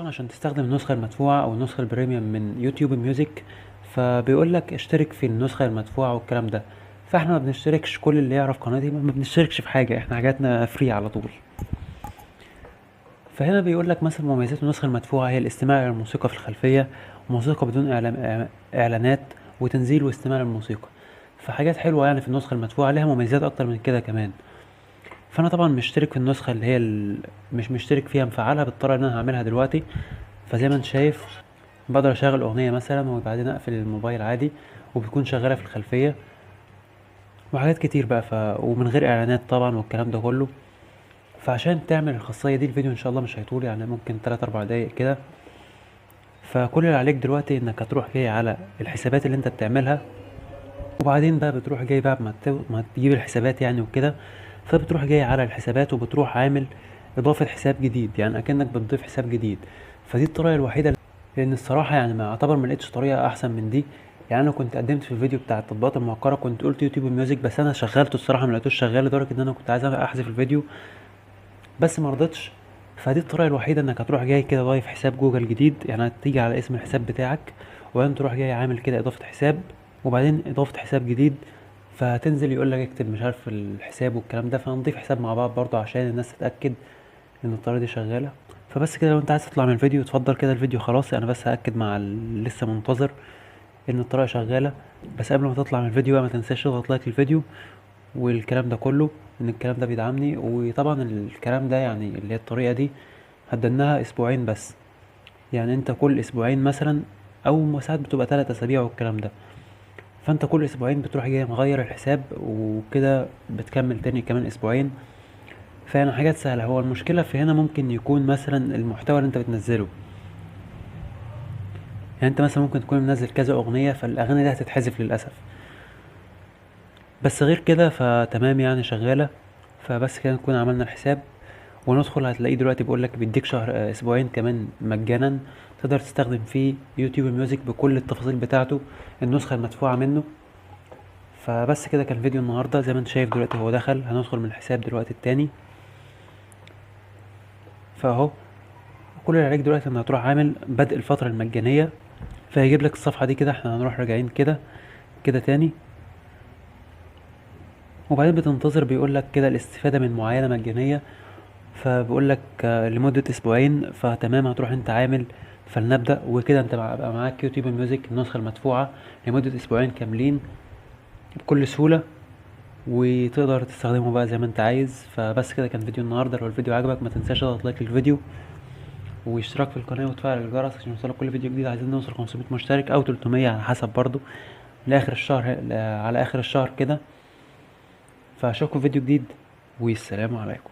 طبعًا عشان تستخدم النسخة المدفوعة أو النسخة البريميوم من يوتيوب ميوزك، فبيقول لك اشترك في النسخة المدفوعة والكلام ده، فإحنا ما بنشتركش. كل اللي يعرف قناتي ما بنشتركش في حاجة، إحنا حاجاتنا فري على طول. فهنا بيقول لك مثلًا مميزات النسخة المدفوعة هي الاستماع إلى الموسيقى في الخلفية، وموسيقى بدون إعلانات، وتنزيل واستماع للموسيقى. فحاجات حلوة يعني في النسخة المدفوعة، ليها مميزات أكتر من كده كمان. فأنا طبعًا مشترك في النسخة اللي هي مش مشترك فيها، مفعّلها بالطريقة اللي أنا هاعملها دلوقتي. فزي ما أنت شايف باقدر أشغّل أغنية مثلًا وبعدين أقفل الموبايل عادي، وبتكون شغّالة في الخلفية، وحاجات كتير بقى ومن غير إعلانات طبعًا والكلام ده كلّه. فعشان تعمل الخاصية دي الفيديو إن شاء الله مش هيطول، يعني ممكن 3، 4 دقايق كده. فكل اللي عليك دلوقتي إنك هتروح جاي على الحسابات اللي أنت بتعملها، وبعدين بقى بتروح جاي بعد ما تجيب الحسابات يعني وكده، فبتروح جاي على الحسابات وبتروح عامل إضافة حساب جديد، يعني أكنك بتضيف حساب جديد. فدي الطريقة الوحيدة، لأن الصراحة يعني ما أعتبر ما لقيتش طريقة أحسن من دي. يعني أنا كنت قدمت في الفيديو بتاع التطبيقات المهكرة، كنت قلت يوتيوب ميوزك، بس أنا شغلته الصراحة ما لقيتوش شغال، لدرجة إن أنا كنت عايز أحذف الفيديو بس ما رضيتش. فدي الطريقة الوحيدة، إنك هتروح جاي كده ضايف حساب جوجل جديد، يعني هتيجي على اسم الحساب بتاعك، وبعدين تروح جاي عامل كده إضافة حساب، وبعدين إضافة حساب جديد. فهتنزل يقول لك اكتب مش عارف الحساب والكلام ده، فهنضيف حساب مع بعض برضه عشان الناس تتأكد إن الطريقة دي شغالة. فبس كده، لو أنت عايز تطلع من الفيديو اتفضل كده، الفيديو خلاص. أنا بس هأكد مع لسه منتظر إن الطريقة شغالة. بس قبل ما تطلع من الفيديو بقى ما تنساش تضغط لايك للفيديو والكلام ده كله، ان الكلام ده بيدعمني. وطبعا الكلام ده يعني اللي هي الطريقة دي هتدناها اسبوعين بس، يعني انت كل اسبوعين مثلا، او ساعات بتبقى 3 اسابيع والكلام ده. فانت كل اسبوعين بتروح جاي مغير الحساب، وكده بتكمل تاني كمان اسبوعين. فيعني حاجات سهلة. هو المشكلة في هنا ممكن يكون مثلا المحتوى اللي انت بتنزله، يعني انت مثلا ممكن تكون منزل كذا اغنية، فالاغاني دي هتتحذف للاسف. بس غير كده فتمام يعني شغالة. فبس كده نكون عملنا الحساب وندخل، هتلاقيه دلوقتي بيقولك بيديك شهر اسبوعين كمان مجانا، تقدر تستخدم فيه يوتيوب ميوزك بكل التفاصيل بتاعته، النسخة المدفوعة منه. فبس كده كان فيديو النهاردة. زي ما انت شايف دلوقتي هو دخل، هندخل من الحساب دلوقتي التاني. فاهو كل اللي عليك دلوقتي انك هتروح عامل بدء الفترة المجانية، فهيجيب لك الصفحة دي كده. احنا هنروح راجعين كده كده تاني، وبعدين بتنتظر بيقول لك كده الاستفادة من معاينة مجانية. فبيقول لك لمدة اسبوعين. فتمام هتروح انت عامل فلنبدأ، وكده انت بقى معاك يوتيوب ميوزك النسخة المدفوعة لمدة اسبوعين كاملين بكل سهولة، وتقدر تستخدمه بقى زي ما انت عايز. فبس كده كان فيديو النهاردة. لو الفيديو عجبك ما تنساش تضغط لايك للفيديو واشتراك في القناة وتفعل الجرس عشان يوصلك كل فيديو جديد. عايزين نوصل 500 مشترك او 300 على حسب برضو لاخر الشهر، على اخر الشهر كده. فاشوفكم في فيديو جديد والسلام عليكم.